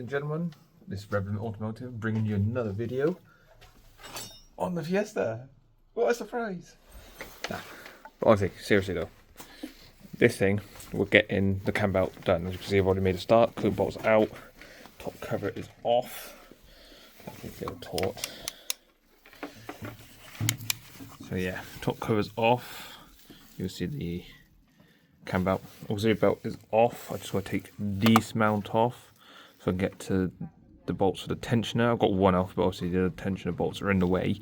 and gentlemen, this is Rebel Automotive bringing you another video on the Fiesta. What a surprise! Nah, but honestly, seriously though, this thing, we're getting the Cambelt done. As you can see, I've already made a start. Coolant bolt's out, top cover is off. That's a little taut. So yeah, top cover's off. You'll see the Cambelt auxiliary belt is off. I just want to take this mount off so I can get to the bolts for the tensioner. I've got one off, but obviously the other tensioner bolts are in the way,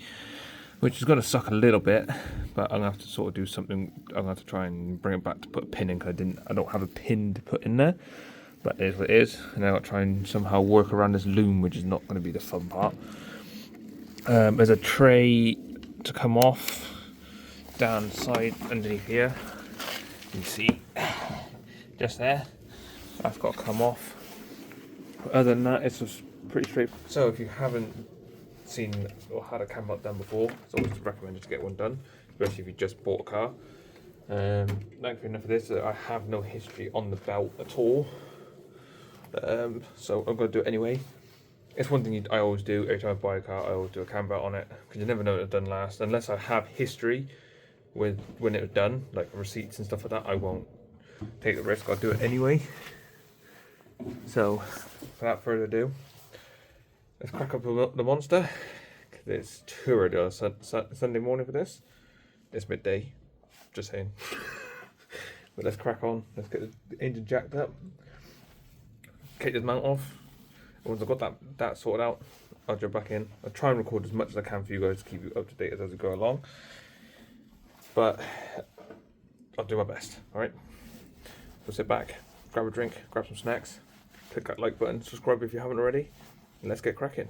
which is going to suck a little bit, but I'm going to have to sort of do something. I'm going to have to try and bring it back to put a pin in, because I don't have a pin to put in there, but it is what it is. And then I've got to try and somehow work around this loom, which is not going to be the fun part. There's a tray to come off down the side underneath here. You see, just there, that's got to come off. But other than that, it's just pretty straight. So if you haven't seen or had a Cambelt done before, it's always recommended to get one done, especially if you just bought a car. Thankfully enough for this, I have no history on the belt at all, so I'm going to do it anyway. It's one thing I always do every time I buy a car. I always do a Cambelt on it, because you never know what it's done last, unless I have history with when it was done, like receipts and stuff like that. I won't take the risk, I'll do it anyway. So without further ado, let's crack up the monster. It's too early on Sunday morning for this. It's midday, just saying. But let's crack on. Let's get the engine jacked up, take this mount off. Once I've got that sorted out, I'll jump back in. I'll try and record as much as I can for you guys to keep you up to date as we go along. But I'll do my best, alright? So sit back, grab a drink, grab some snacks, click that like button, subscribe if you haven't already, and let's get cracking.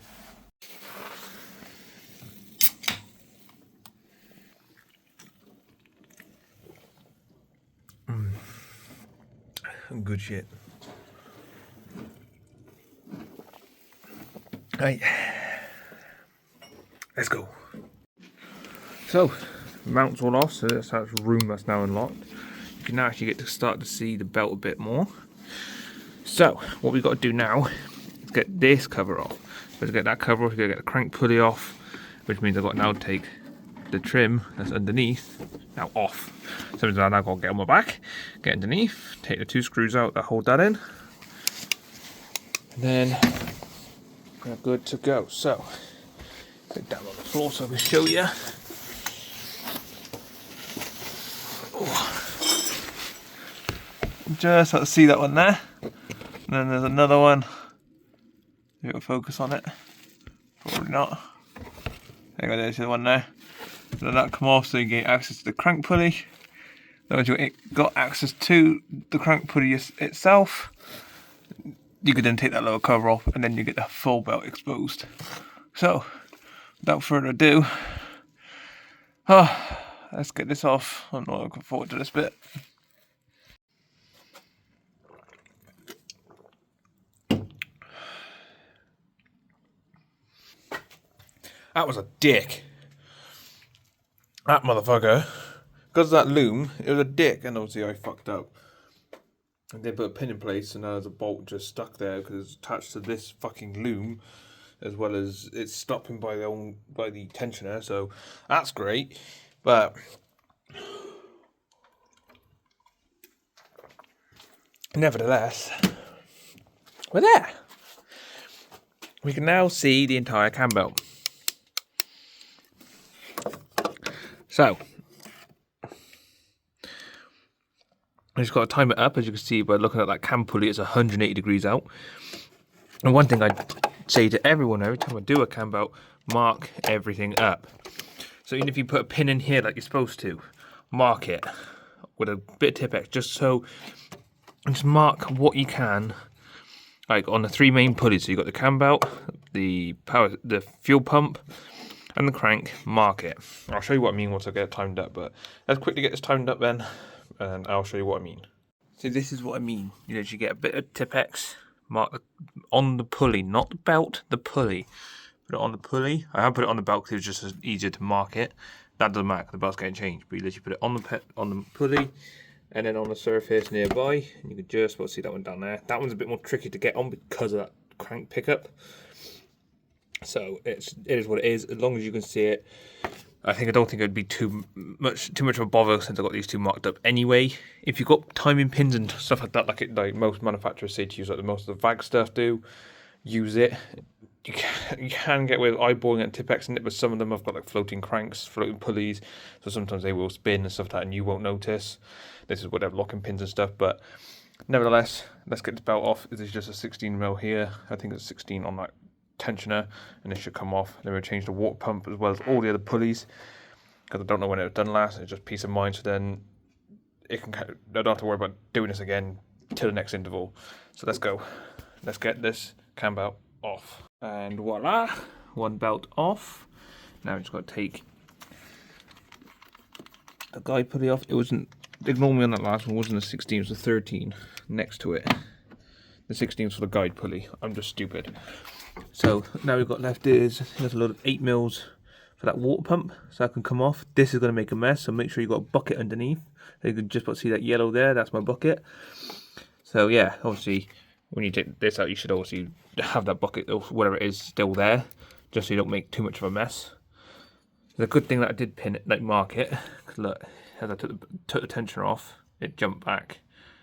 Good shit. Right, let's go. So, mount's all off, so that's the room that's now unlocked. You can now actually get to start to see the belt a bit more. So what we've got to do now is get this cover off. So to get that cover off, we've got to get the crank pulley off, which means I've got to now take the trim that's underneath now off. So I've now got to get on my back, get underneath, take the two screws out that hold that in, and then we're good to go. So get down on the floor so I can show you. Just have to see that one there, and then there's another one. You got to focus on it. Probably not. There you go. There's the one there. So then that come off, so you get access to the crank pulley. Then once you got access to the crank pulley itself, you could then take that lower cover off, and then you get the full belt exposed. So, without further ado, let's get this off. I'm not looking forward to this bit. That was a dick. That motherfucker. Because of that loom, it was a dick, and obviously I fucked up. And they put a pin in place, and now there's a bolt just stuck there because it's attached to this fucking loom, as well as it's stopping by the tensioner. So that's great, but nevertheless, we're there. We can now see the entire Cambelt. So, I just got to time it up. As you can see by looking at that cam pulley, it's 180 degrees out. And one thing I say to everyone every time I do a Cambelt, mark everything up. So even if you put a pin in here like you're supposed to, mark it with a bit of Tipp-Ex, just mark what you can, like on the three main pulleys. So you've got the Cambelt, the fuel pump, and the crank. Mark it. I'll show you what I mean once I get it timed up, but let's quickly get this timed up then, and I'll show you what I mean. So this is what I mean. You literally get a bit of Tipp-Ex, mark on the pulley, not the belt, the pulley. Put it on the pulley. I have put it on the belt because it was just easier to mark it. That doesn't matter, the belt's getting changed, but you literally put it on the pulley, and then on the surface nearby, and you can just see that one down there. That one's a bit more tricky to get on because of that crank pickup. So it is what it is. As long as you can see it, I don't think it'd be too much of a bother since I got these two marked up anyway. If you've got timing pins and stuff like that, like most manufacturers say to use, like most of the VAG stuff do, use it. You can get away with eyeballing and Tipp-Exing it, but some of them have got like floating cranks, floating pulleys, so sometimes they will spin and stuff like that, and you won't notice. This is whatever locking pins and stuff, but nevertheless, let's get this belt off. This is just a 16mm here. I think it's 16 on that tensioner, and it should come off. Then we'll change the water pump as well as all the other pulleys, because I don't know when it was done last. It's just peace of mind, so then I don't have to worry about doing this again till the next interval. So let's go. Let's get this cam belt off. And voila, one belt off. Now we just got to take the guide pulley off. It wasn't, ignore me on that last one, it wasn't a 16, it was a 13 next to it. The 16 is for the guide pulley. I'm just stupid. So now we've got left is there's a load of 8mm for that water pump, so that can come off. This is going to make a mess, so make sure you've got a bucket underneath. You can just about see that yellow there, that's my bucket. So yeah, obviously when you take this out, you should obviously have that bucket or whatever it is still there, just so you don't make too much of a mess. The good thing that I did pin it, like mark it, because look, as I took the tensioner off, it jumped back.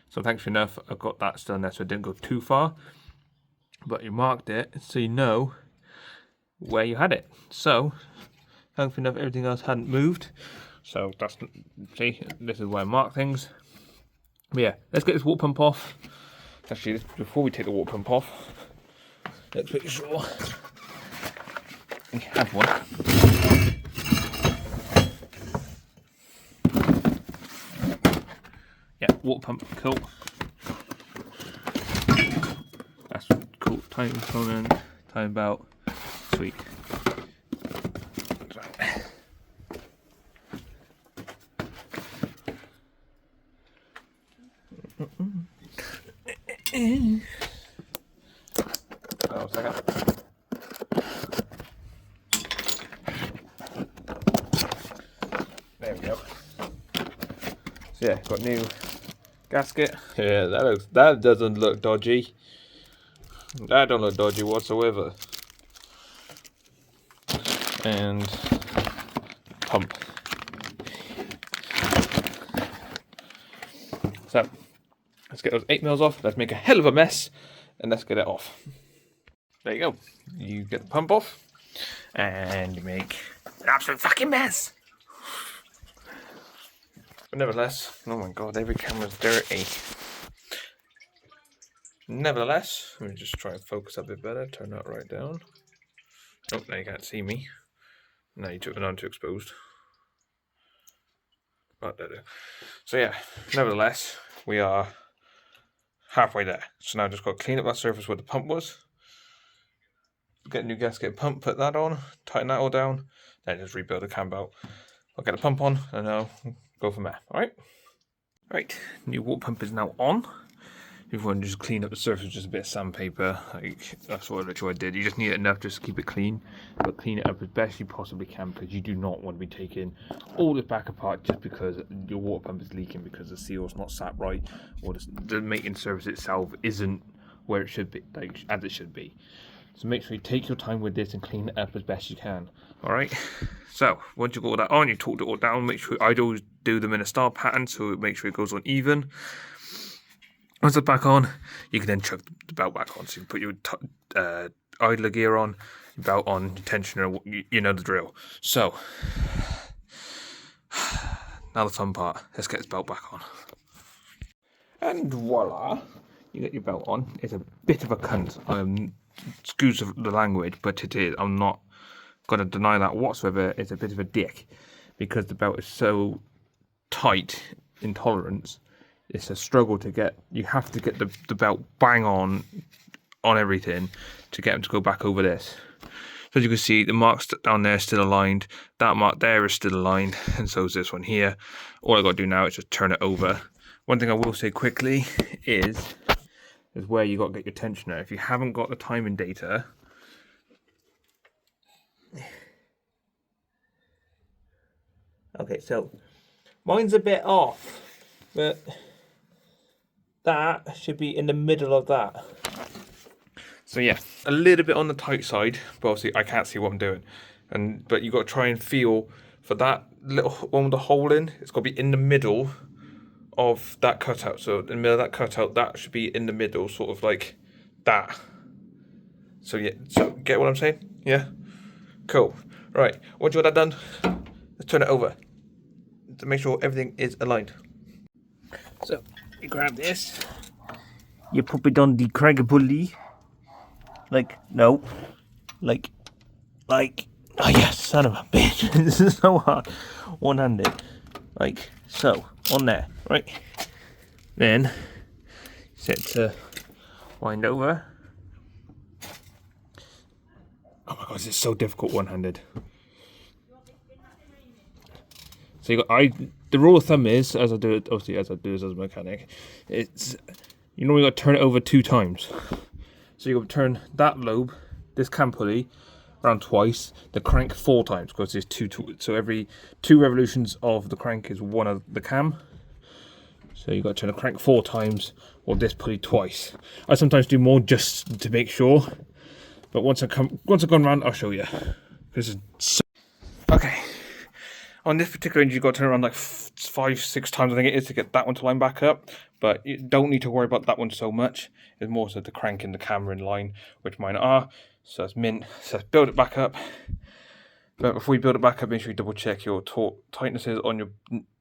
So thankfully enough, I've got that still in there, so it didn't go too far. But you marked it, so you know where you had it. So thankfully enough, everything else hadn't moved. So that's, see, this is where I mark things. But yeah, let's get this water pump off. Actually, before we take the water pump off, let's make sure we have one. Yeah, water pump, cool. That's cool. Time component, time belt, sweet. Oh, second. There we go. So yeah, got new gasket. Yeah, that doesn't look dodgy. That don't look dodgy whatsoever. And pump. So let's get those 8mm off. Let's make a hell of a mess, and let's get it off. There you go. You get the pump off, and you make an absolute fucking mess. But nevertheless, oh my god, every camera's dirty. Nevertheless, let me just try and focus a bit better. Turn that right down. Oh, now you can't see me. Now you took it on too exposed. But there. So yeah, nevertheless, we are halfway there. So now I just got to clean up that surface where the pump was. Get a new gasket pump, put that on, tighten that all down, then just rebuild the cam belt. I'll get the pump on and I'll go from there. Alright? Right, new water pump is now on. If you want to just clean up the surface with just a bit of sandpaper, like that's what literally I did. You just need it enough just to keep it clean, but clean it up as best you possibly can, because you do not want to be taking all this back apart just because your water pump is leaking because the seal's not sat right, or the maintenance service itself isn't where it should be, like as it should be. So make sure you take your time with this and clean it up as best you can. Alright, so once you've got all that on, you torque it all down. Make sure, I always do them in a star pattern, so make sure it goes on even. Once it's back on, you can then chuck the belt back on. So you can put your idler gear on, your belt on, your tensioner, you know the drill. So, now the fun part, let's get this belt back on. And voila, you get your belt on. It's a bit of a cunt. Excuse the language, but it is. I'm not going to deny that whatsoever. It's a bit of a dick, because the belt is so tight in tolerance. It's a struggle to get. You have to get the belt bang on everything to get them to go back over this. So as you can see, the marks down there are still aligned. That mark there is still aligned, and so is this one here. All I got to do now is just turn it over. One thing I will say quickly is where you got to get your tensioner. If you haven't got the timing data, okay, so mine's a bit off, but that should be in the middle of that. So yeah, a little bit on the tight side, but obviously I can't see what I'm doing. But you got to try and feel for that little one with the hole in. It's got to be in the middle of that cutout. So in the middle of that cutout, that should be in the middle, sort of like that. So yeah, so get what I'm saying? Yeah? Cool. Right, once you got that done, let's turn it over to make sure everything is aligned. So, you grab this, you pop it on the crank pulley, like, no, like, oh yes, son of a bitch, this is so hard, one-handed, like, so, on there, right, then, set to wind over. Oh my god, this is so difficult one-handed. So you got, the rule of thumb is, as I do it, obviously as a mechanic, it's, you know, you got to turn it over 2 times. So you got to turn that lobe, this cam pulley, around twice, the crank 4 times, because there's 2, so every 2 revolutions of the crank is 1 of the cam. So you got to turn the crank 4 times, or this pulley twice. I sometimes do more just to make sure, but once I've gone around, I'll show you. This is so... Okay. On this particular engine, you've got to turn around like 5-6 times, I think it is, to get that one to line back up. But you don't need to worry about that one so much. It's more so the crank and the camera in line, which mine are. So that's mint. So let's build it back up. But before you build it back up, make sure you double check your tightnesses on your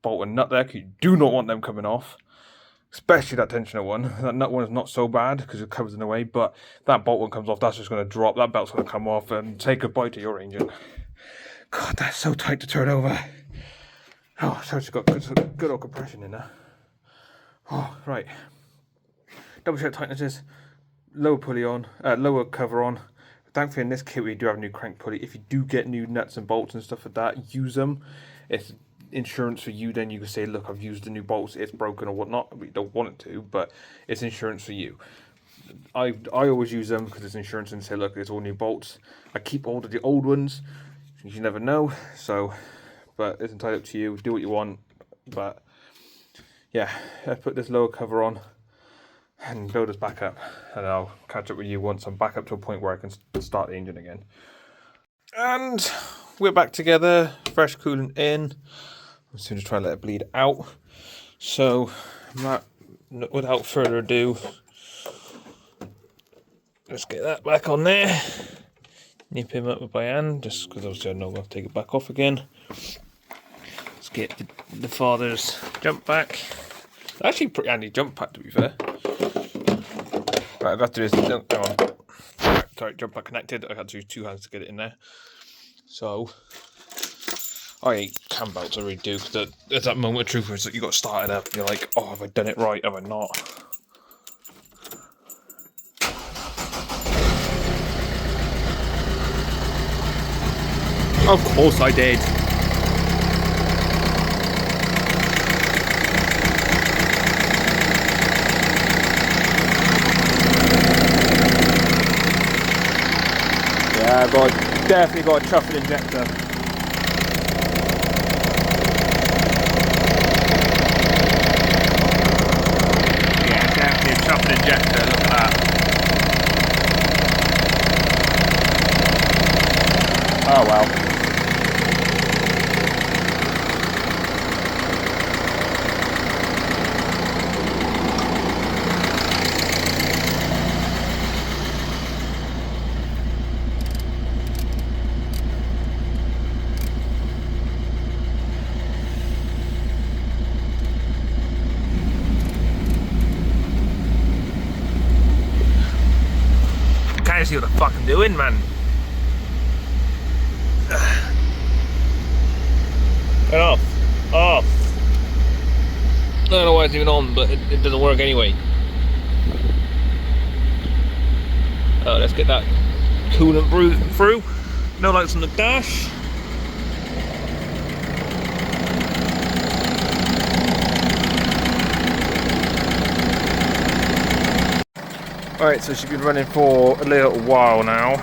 bolt and nut there, because you do not want them coming off. Especially that tensioner one. That nut one is not so bad because it covers in the way, but that bolt one comes off, that's just going to drop. That belt's going to come off and say goodbye to your engine. God, that's so tight to turn over. Oh, so it's got good old compression in there. Oh, right. Double check tightnesses. Lower pulley on, lower cover on. Thankfully in this kit we do have a new crank pulley. If you do get new nuts and bolts and stuff like that, use them. It's insurance for you, then you can say, look, I've used the new bolts, it's broken or whatnot. We don't want it to, but it's insurance for you. I always use them because it's insurance, and say, look, it's all new bolts. I keep all of the old ones. You never know, so, but it's entirely up to you, do what you want. But yeah, let's put this lower cover on and build us back up, and I'll catch up with you once I'm back up to a point where I can start the engine again. And we're back together, fresh coolant in. I'm just going to try and let it bleed out. So without further ado, let's get that back on there. Nip him up by hand, just because obviously I know I'll take it back off again. Let's get the father's jump pack. Actually, pretty handy jump pack, to be fair. Right, I've got to do this. Hang on. Right, sorry, jump pack connected. I had to use 2 hands to get it in there. So, I hate cam belts, I really do. Because there's that moment of truth where it's like you got to start it up. And you're like, oh, have I done it right? Have I not? Of course I did. Yeah, definitely got a chuffing injector. Yeah, definitely a chuffing injector, look at that. Oh well. Can't see what the fuck I'm doing, man. Turn off. Off. I don't know why it's even on, but it doesn't work anyway. Oh, let's get that coolant through. No lights on the dash. Alright, so she's been running for a little while now.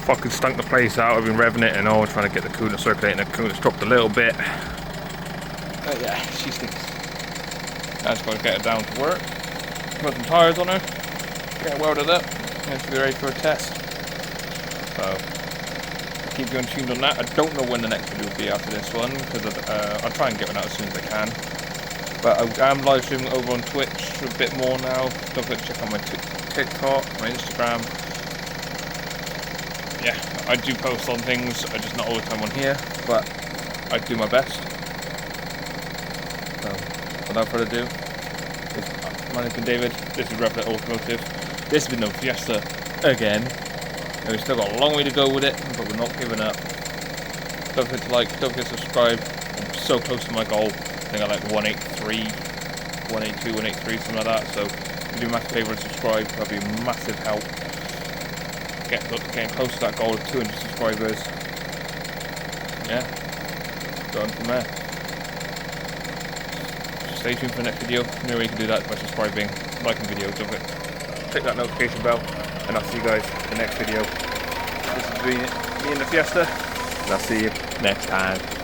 Fucking stunk the place out. I've been revving it and all, trying to get the coolant circulating. The coolant's dropped a little bit. Oh yeah, she's thinking. I just got to get her down to work. Put some tyres on her. get it welded up, and it should be ready for a test. So keep you tuned on that. I don't know when the next video will be after this one, because I'll try and get one out as soon as I can. But I am live streaming over on Twitch a bit more now. Don't forget to check out my TikTok, my Instagram. Yeah, I do post on things, I just not all the time on here, but I do my best. So, without further ado, my name's been David, this is Automotive, this has been the Fiesta again, and we've still got a long way to go with it, but we're not giving up. Don't forget to like, don't forget to subscribe, I'm so close to my goal. I think I like 183, 182, 183, something like that, so if you do me a massive favour and subscribe, that'll be a massive help. Getting close to that goal of 200 subscribers. Yeah, going from there. Stay tuned for the next video. You know where you can do that by subscribing, liking the video, don't forget, click that notification bell, and I'll see you guys in the next video. This has been me and the Fiesta, and I'll see you next time.